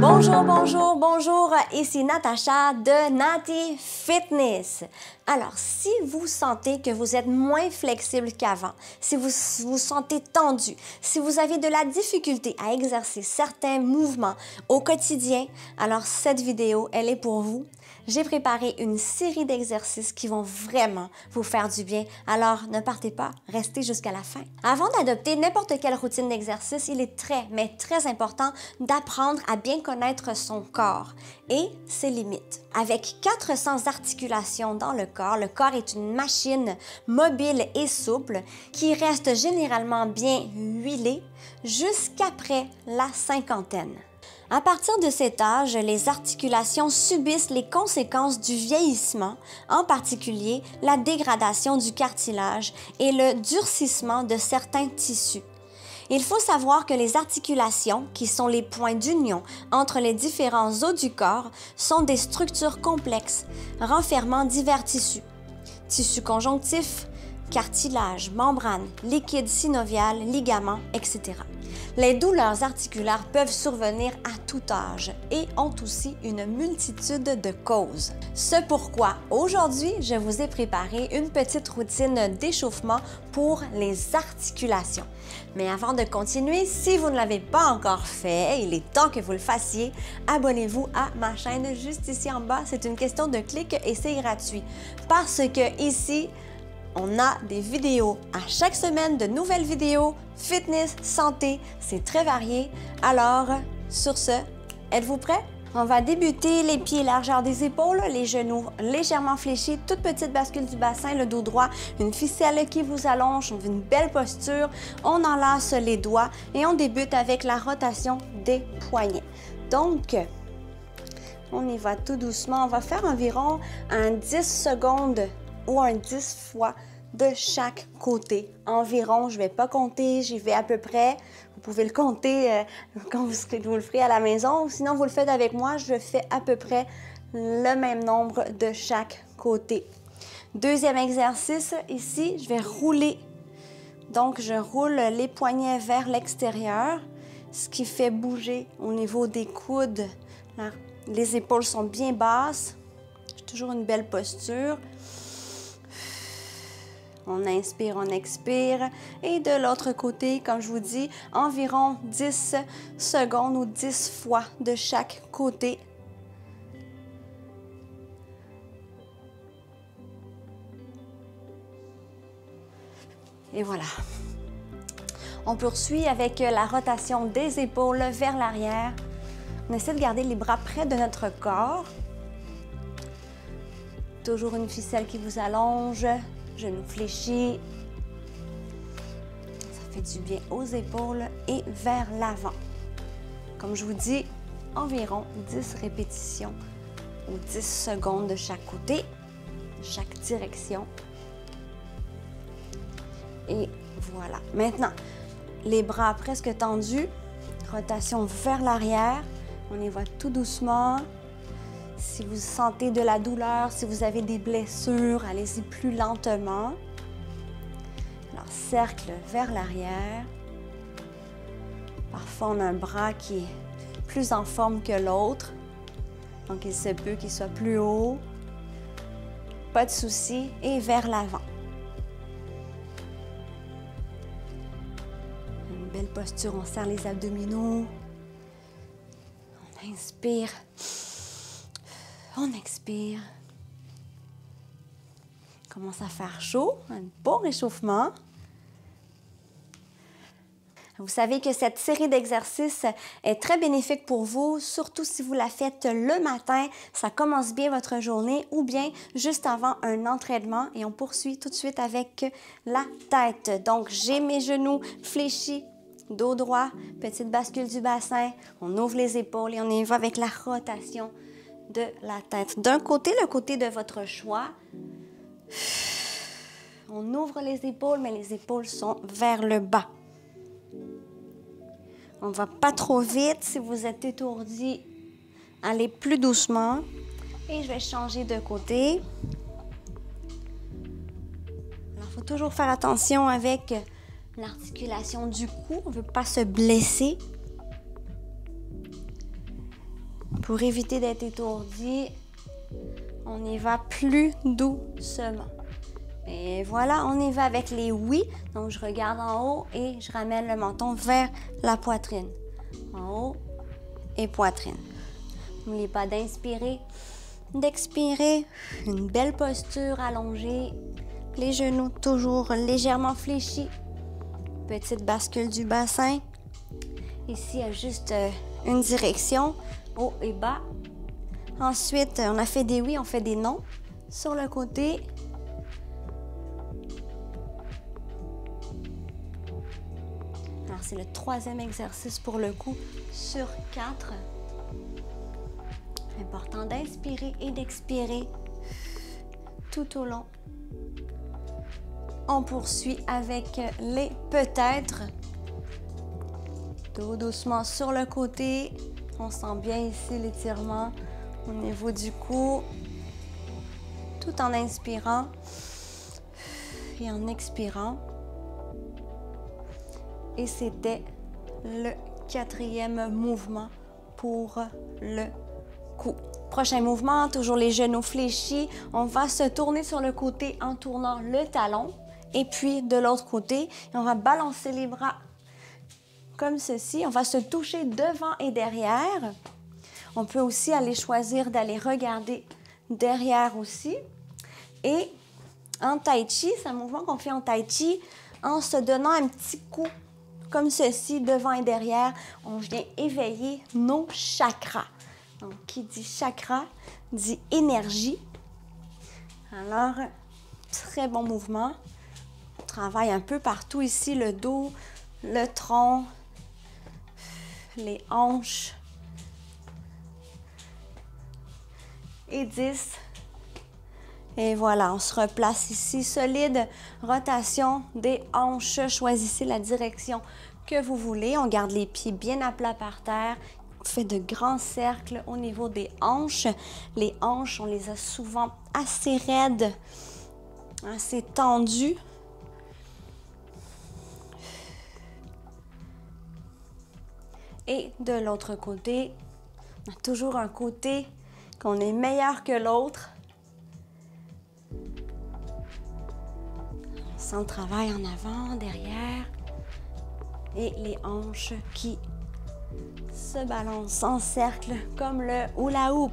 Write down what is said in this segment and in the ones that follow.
Bonjour, bonjour, bonjour, ici Natacha de Nati Fitness. Alors, si vous sentez que vous êtes moins flexible qu'avant, si vous vous sentez tendu, si vous avez de la difficulté à exercer certains mouvements au quotidien, alors cette vidéo, elle est pour vous. J'ai préparé une série d'exercices qui vont vraiment vous faire du bien. Alors, ne partez pas, restez jusqu'à la fin. Avant d'adopter n'importe quelle routine d'exercice, il est mais très important d'apprendre à bien connaître son corps et ses limites. Avec 400 articulations dans le corps est une machine mobile et souple qui reste généralement bien huilée jusqu'après la cinquantaine. À partir de cet âge, les articulations subissent les conséquences du vieillissement, en particulier la dégradation du cartilage et le durcissement de certains tissus. Il faut savoir que les articulations, qui sont les points d'union entre les différents os du corps, sont des structures complexes, renfermant divers tissus. Tissus conjonctifs, cartilage, membrane, liquide synovial, ligaments, etc. Les douleurs articulaires peuvent survenir à tout âge et ont aussi une multitude de causes. C'est pourquoi aujourd'hui, je vous ai préparé une petite routine d'échauffement pour les articulations. Mais avant de continuer, si vous ne l'avez pas encore fait, il est temps que vous le fassiez. Abonnez-vous à ma chaîne juste ici en bas. C'est une question de clic et c'est gratuit. Parce que ici, on a des vidéos à chaque semaine, de nouvelles vidéos, fitness, santé, c'est très varié. Alors, sur ce, êtes-vous prêts? On va débuter les pieds largeur des épaules, les genoux légèrement fléchis, toute petite bascule du bassin, le dos droit, une ficelle qui vous allonge, on veut une belle posture, on enlace les doigts et on débute avec la rotation des poignets. Donc, on y va tout doucement, on va faire environ un 10 secondes ou un 10 fois de chaque côté. Environ, je ne vais pas compter, j'y vais à peu près. Vous pouvez le compter quand vous le ferez à la maison, ou sinon vous le faites avec moi, je fais à peu près le même nombre de chaque côté. Deuxième exercice, ici, je vais rouler. Donc, je roule les poignets vers l'extérieur, ce qui fait bouger au niveau des coudes. Les épaules sont bien basses. J'ai toujours une belle posture. On inspire, on expire. Et de l'autre côté, comme je vous dis, environ 10 secondes ou 10 fois de chaque côté. Et voilà. On poursuit avec la rotation des épaules vers l'arrière. On essaie de garder les bras près de notre corps. Toujours une ficelle qui vous allonge. Genoux fléchis, ça fait du bien aux épaules et vers l'avant. Comme je vous dis, environ 10 répétitions ou 10 secondes de chaque côté, chaque direction. Et voilà. Maintenant, les bras presque tendus, rotation vers l'arrière. On y va tout doucement. Si vous sentez de la douleur, si vous avez des blessures, allez-y plus lentement. Alors, cercle vers l'arrière. Parfois, on a un bras qui est plus en forme que l'autre. Donc, il se peut qu'il soit plus haut. Pas de souci. Et vers l'avant. Une belle posture, on serre les abdominaux. On inspire. On expire. Commence à faire chaud, un bon réchauffement. Vous savez que cette série d'exercices est très bénéfique pour vous, surtout si vous la faites le matin, ça commence bien votre journée, ou bien juste avant un entraînement. Et on poursuit tout de suite avec la tête. Donc, j'ai mes genoux fléchis, dos droit, petite bascule du bassin. On ouvre les épaules et on y va avec la rotation de la tête. D'un côté, le côté de votre choix. On ouvre les épaules, mais les épaules sont vers le bas. On ne va pas trop vite. Si vous êtes étourdi, allez plus doucement. Et je vais changer de côté. Alors, il faut toujours faire attention avec l'articulation du cou. On ne veut pas se blesser. Pour éviter d'être étourdi, on y va plus doucement. Et voilà, on y va avec les oui. Donc, je regarde en haut et je ramène le menton vers la poitrine. En haut et poitrine. N'oubliez pas d'inspirer, d'expirer. Une belle posture allongée. Les genoux toujours légèrement fléchis. Petite bascule du bassin. Ici, il y a juste une direction, haut et bas. Ensuite, on a fait des oui, on fait des non. Sur le côté. Alors, c'est le 3e exercice pour le coup sur 4. Important d'inspirer et d'expirer tout au long. On poursuit avec les peut-être. Tout doucement sur le côté. On sent bien ici l'étirement au niveau du cou. Tout en inspirant et en expirant. Et c'était le 4e mouvement pour le cou. Prochain mouvement, toujours les genoux fléchis. On va se tourner sur le côté en tournant le talon. Et puis de l'autre côté, on va balancer les bras comme ceci. On va se toucher devant et derrière. On peut aussi aller choisir d'aller regarder derrière aussi. Et en tai chi, c'est un mouvement qu'on fait en tai chi en se donnant un petit coup comme ceci, devant et derrière. On vient éveiller nos chakras. Donc, qui dit chakra, dit énergie. Alors, très bon mouvement. On travaille un peu partout ici, le dos, le tronc, les hanches. Et 10. Et voilà, on se replace ici, solide. Rotation des hanches. Choisissez la direction que vous voulez. On garde les pieds bien à plat par terre. On fait de grands cercles au niveau des hanches. Les hanches, on les a souvent assez raides, assez tendues. Et de l'autre côté, on a toujours un côté qu'on est meilleur que l'autre. On sent le travail en avant, derrière. Et les hanches qui se balancent en cercle comme le hula hoop.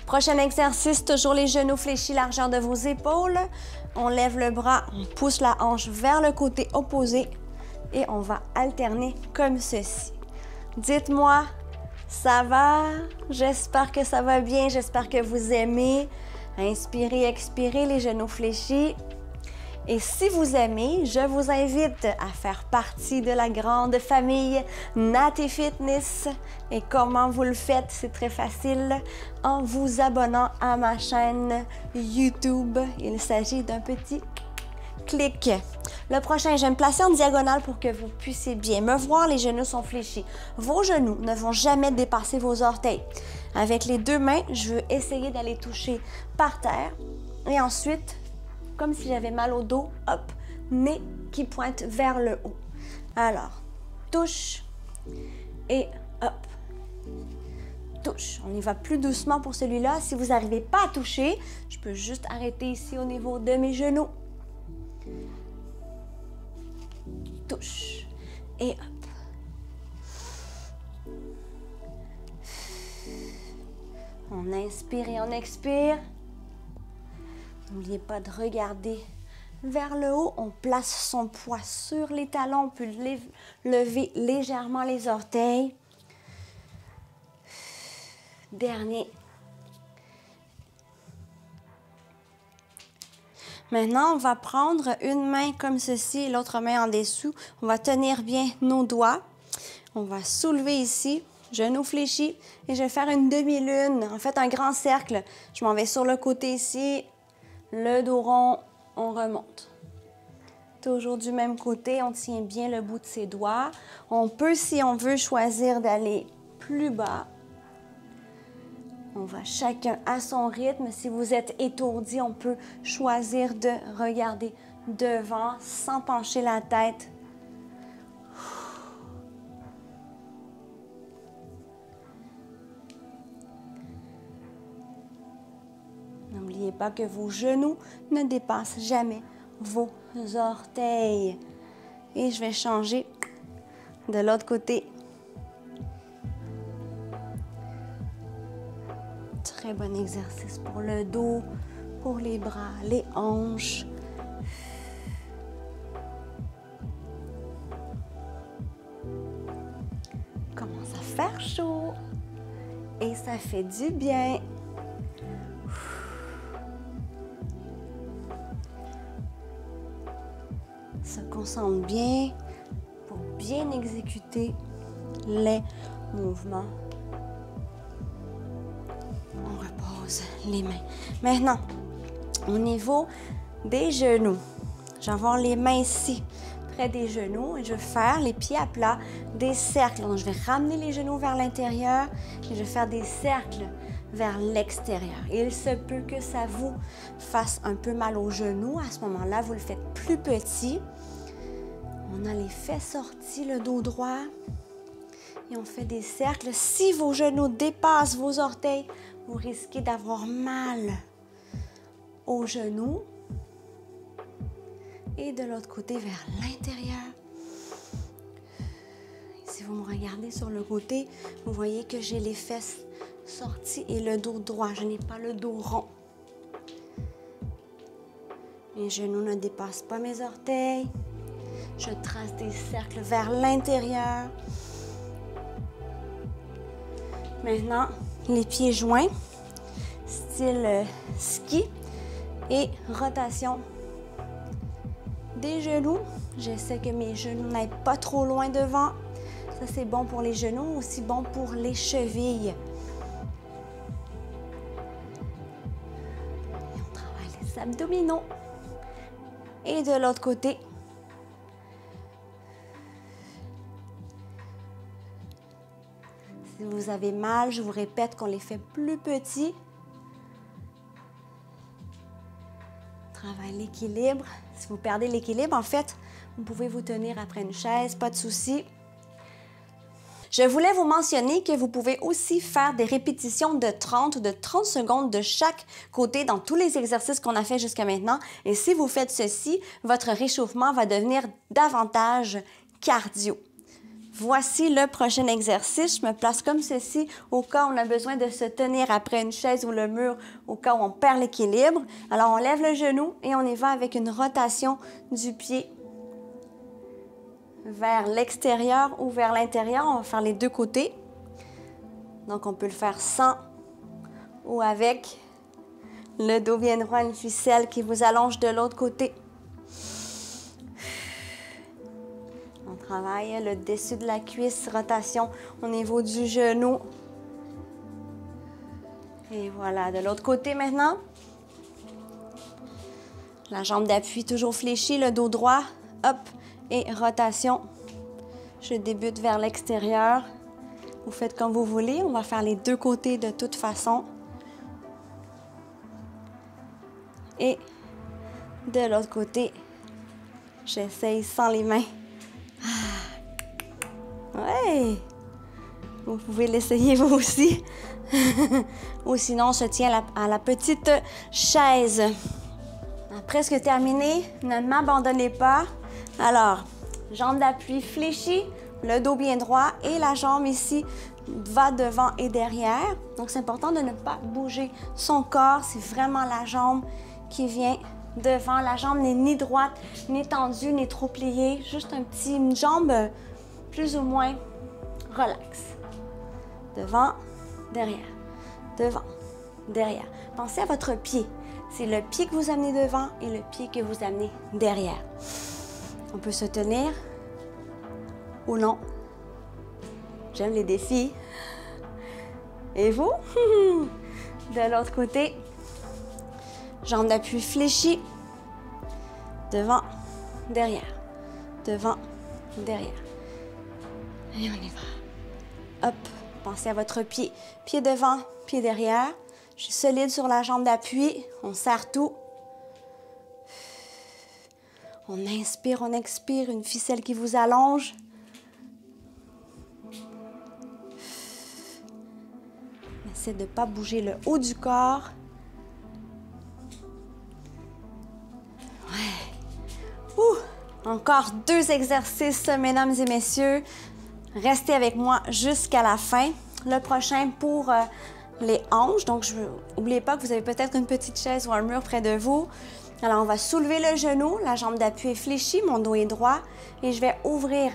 Prochain exercice, toujours les genoux fléchis, largeur de vos épaules. On lève le bras, on pousse la hanche vers le côté opposé et on va alterner comme ceci. Dites-moi, ça va? J'espère que ça va bien, j'espère que vous aimez. Inspirez, expirez, les genoux fléchis. Et si vous aimez, je vous invite à faire partie de la grande famille Nati Fitness. Et comment vous le faites? C'est très facile, en vous abonnant à ma chaîne YouTube. Il s'agit d'un petit clic. Le prochain, je vais me placer en diagonale pour que vous puissiez bien me voir. Les genoux sont fléchis. Vos genoux ne vont jamais dépasser vos orteils. Avec les deux mains, je veux essayer d'aller toucher par terre. Et ensuite, comme si j'avais mal au dos, hop, nez qui pointe vers le haut. Alors, touche et hop, touche. On y va plus doucement pour celui-là. Si vous n'arrivez pas à toucher, je peux juste arrêter ici au niveau de mes genoux. Touche et hop. On inspire et on expire. N'oubliez pas de regarder vers le haut. On place son poids sur les talons. On peut lever légèrement les orteils. Dernier. Maintenant, on va prendre une main comme ceci et l'autre main en dessous. On va tenir bien nos doigts. On va soulever ici. Genoux fléchis et je vais faire une demi-lune, en fait un grand cercle. Je m'en vais sur le côté ici, le dos rond, on remonte. Toujours du même côté, on tient bien le bout de ses doigts. On peut, si on veut, choisir d'aller plus bas. On va chacun à son rythme. Si vous êtes étourdi, on peut choisir de regarder devant sans pencher la tête. pas que vos genoux ne dépassent jamais vos orteils. Et je vais changer de l'autre côté. Très bon exercice pour le dos, pour les bras, les hanches. Commence à faire chaud et ça fait du bien. Se concentre bien pour bien exécuter les mouvements. On repose les mains. Maintenant, au niveau des genoux, je vais avoir les mains ici, près des genoux, et je vais faire les pieds à plat, des cercles. Donc, je vais ramener les genoux vers l'intérieur et je vais faire des cercles vers l'extérieur. Il se peut que ça vous fasse un peu mal aux genoux. À ce moment-là, vous le faites plus petit. On a les fesses sorties, le dos droit. Et on fait des cercles. Si vos genoux dépassent vos orteils, vous risquez d'avoir mal aux genoux. Et de l'autre côté, vers l'intérieur. Si vous me regardez sur le côté, vous voyez que j'ai les fesses sorties et le dos droit. Je n'ai pas le dos rond. Mes genoux ne dépassent pas mes orteils. Je trace des cercles vers l'intérieur. Maintenant, les pieds joints, style ski et rotation des genoux. J'essaie que mes genoux n'aillent pas trop loin devant. Ça, c'est bon pour les genoux, aussi bon pour les chevilles. Et on travaille les abdominaux. Et de l'autre côté, si vous avez mal, je vous répète qu'on les fait plus petits. Travaille l'équilibre. Si vous perdez l'équilibre, en fait, vous pouvez vous tenir après une chaise, pas de souci. Je voulais vous mentionner que vous pouvez aussi faire des répétitions de 30 ou de 30 secondes de chaque côté dans tous les exercices qu'on a fait jusqu'à maintenant. Et si vous faites ceci, votre réchauffement va devenir davantage cardio. Voici le prochain exercice. Je me place comme ceci au cas où on a besoin de se tenir après une chaise ou le mur, au cas où on perd l'équilibre. Alors, on lève le genou et on y va avec une rotation du pied vers l'extérieur ou vers l'intérieur. On va faire les deux côtés. Donc, on peut le faire sans ou avec. Le dos bien droit, une ficelle qui vous allonge de l'autre côté. On travaille le dessus de la cuisse, rotation au niveau du genou. Et voilà, de l'autre côté maintenant. La jambe d'appui toujours fléchie, le dos droit, hop, et rotation. Je débute vers l'extérieur. Vous faites comme vous voulez. On va faire les deux côtés de toute façon. Et de l'autre côté, j'essaye sans les mains. Ouais! Vous pouvez l'essayer vous aussi. Ou sinon, on se tient à la petite chaise. Presque terminé. Ne m'abandonnez pas. Alors, jambe d'appui fléchie, le dos bien droit et la jambe ici va devant et derrière. Donc, c'est important de ne pas bouger son corps. C'est vraiment la jambe qui vient devant. La jambe n'est ni droite, ni tendue, ni trop pliée. Juste une jambe plus ou moins relax. Devant, derrière. Devant, derrière. Pensez à votre pied. C'est le pied que vous amenez devant et le pied que vous amenez derrière. On peut se tenir ou non. J'aime les défis. Et vous? De l'autre côté, jambe d'appui fléchie. Devant, derrière. Devant, derrière. Et on y va. Hop, pensez à votre pied. Pied devant, pied derrière. Je suis solide sur la jambe d'appui. On serre tout. On inspire, on expire. Une ficelle qui vous allonge. Essayez de ne pas bouger le haut du corps. Encore 2 exercices, mesdames et messieurs. Restez avec moi jusqu'à la fin. Le prochain pour les hanches. Donc, n'oubliez pas que vous avez peut-être une petite chaise ou un mur près de vous. Alors, on va soulever le genou, la jambe d'appui est fléchie, mon dos est droit et je vais ouvrir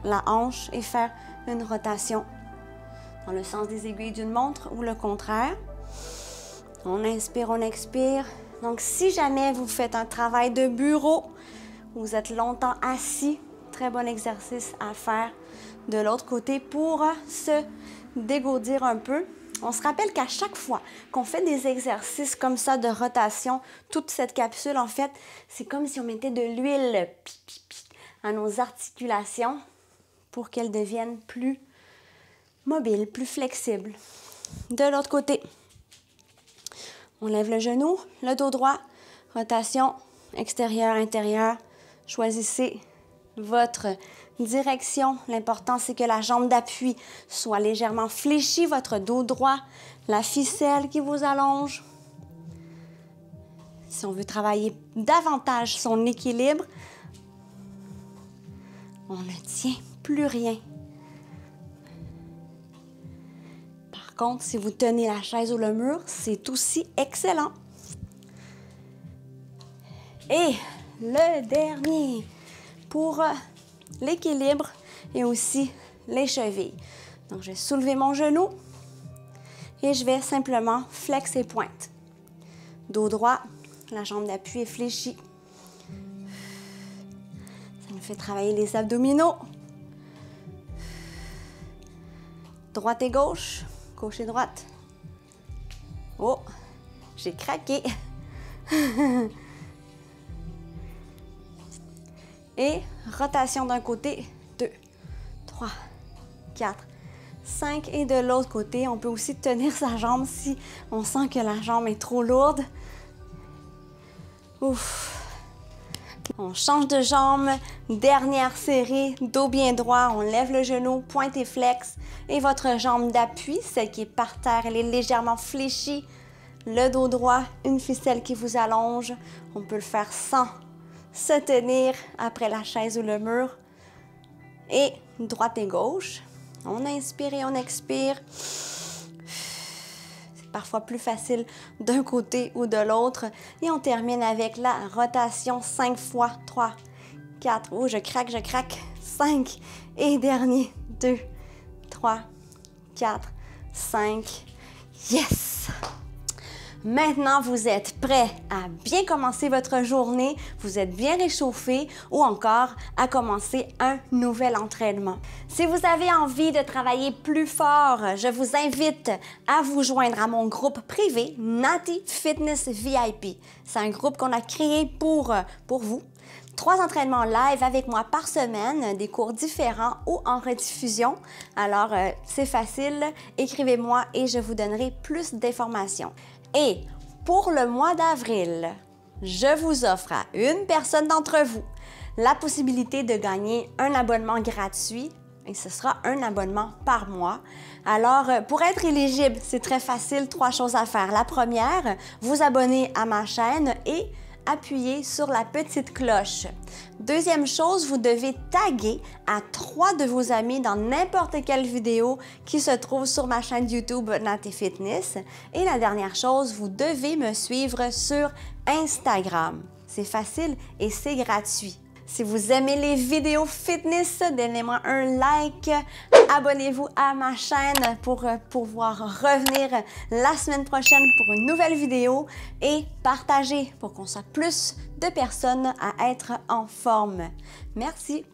la hanche et faire une rotation dans le sens des aiguilles d'une montre ou le contraire. On inspire, on expire. Donc, si jamais vous faites un travail de bureau, vous êtes longtemps assis, très bon exercice à faire de l'autre côté pour se dégourdir un peu. On se rappelle qu'à chaque fois qu'on fait des exercices comme ça de rotation, toute cette capsule, en fait, c'est comme si on mettait de l'huile à nos articulations pour qu'elles deviennent plus mobiles, plus flexibles. De l'autre côté, on lève le genou, le dos droit, rotation extérieure, intérieure. Choisissez votre direction. L'important, c'est que la jambe d'appui soit légèrement fléchie, votre dos droit, la ficelle qui vous allonge. Si on veut travailler davantage son équilibre, on ne tient plus rien. Par contre, si vous tenez la chaise ou le mur, c'est aussi excellent. Et le dernier pour l'équilibre et aussi les chevilles. Donc, je vais soulever mon genou et je vais simplement flexer pointe. Dos droit, la jambe d'appui est fléchie. Ça nous fait travailler les abdominaux. Droite et gauche, gauche et droite. Oh, j'ai craqué. Et rotation d'un côté, 2, 3, 4, 5. Et de l'autre côté, on peut aussi tenir sa jambe si on sent que la jambe est trop lourde. Ouf. On change de jambe. Dernière série, dos bien droit. On lève le genou, pointe et flex. Et votre jambe d'appui, celle qui est par terre, elle est légèrement fléchie. Le dos droit, une ficelle qui vous allonge. On peut le faire sans se tenir après la chaise ou le mur. Et droite et gauche. On inspire et on expire. C'est parfois plus facile d'un côté ou de l'autre. Et on termine avec la rotation 5 fois. 3, 4. Oh, je craque, je craque. 5. Et dernier. 2, 3, 4, 5. Yes! Maintenant, vous êtes prêt à bien commencer votre journée, vous êtes bien réchauffé ou encore à commencer un nouvel entraînement. Si vous avez envie de travailler plus fort, je vous invite à vous joindre à mon groupe privé Nati Fitness VIP. C'est un groupe qu'on a créé pour vous. 3 entraînements live avec moi par semaine, des cours différents ou en rediffusion. Alors, c'est facile, écrivez-moi et je vous donnerai plus d'informations. Et pour le mois d'avril, je vous offre à une personne d'entre vous la possibilité de gagner un abonnement gratuit et ce sera un abonnement par mois. Alors, pour être éligible, c'est très facile, 3 choses à faire. La première, vous abonner à ma chaîne et appuyer sur la petite cloche. Deuxième chose, vous devez taguer à 3 de vos amis dans n'importe quelle vidéo qui se trouve sur ma chaîne YouTube Nati Fitness. Et la dernière chose, vous devez me suivre sur Instagram. C'est facile et c'est gratuit. Si vous aimez les vidéos fitness, donnez-moi un like, abonnez-vous à ma chaîne pour pouvoir revenir la semaine prochaine pour une nouvelle vidéo et partagez pour qu'on soit plus de personnes à être en forme. Merci!